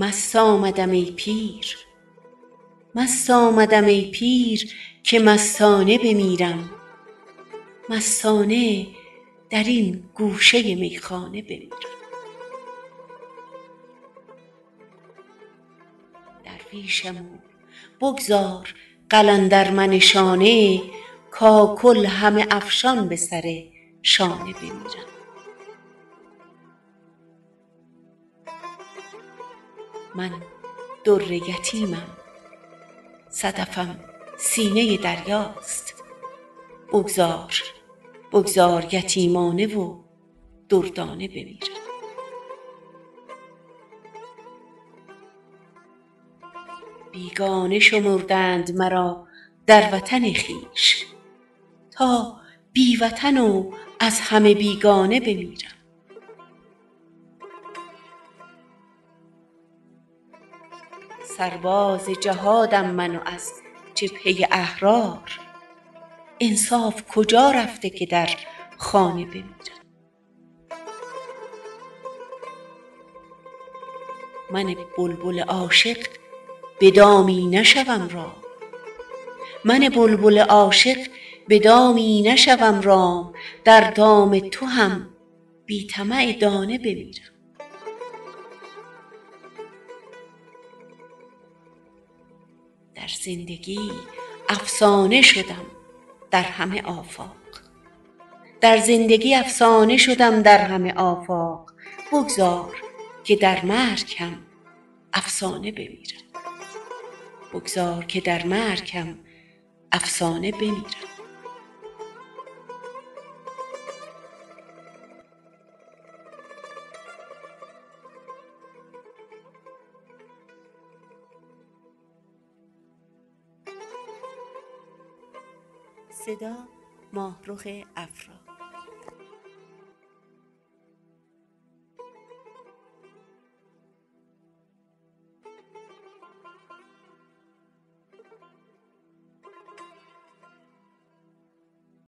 مست آمدم ای پیر، مست آمدم ای پیر که مستانه بمیرم، مستانه در این گوشه میخانه بمیرم. درویشم و بگذار قلندر منشانه، کاکل همه افشان به سر شانه بمیرم. من در یتیمم، صدفم سینه دریاست، بگذار یتیمانه و دردانه بمیرم. بیگانه شمردند مرا در وطن خویش، تا بی وطن و از همه بیگانه بمیرم. سرباز جهادم من و از جبهه احرار، انصاف کجا رفته که در خانه بمیرم. من بلبل عاشق به دامی نشوم رام، من بلبل عاشق به دامی نشوم رام، در دام تو هم بی طمع دانه بمیرم. در زندگی افسانه شدم در همه آفاق، در زندگی افسانه شدم در همه آفاق، بگذار که در مرگ هم افسانه بمیرم، بگذار که در مرگ هم افسانه بمیرم. صدا: ماهرخ افرا.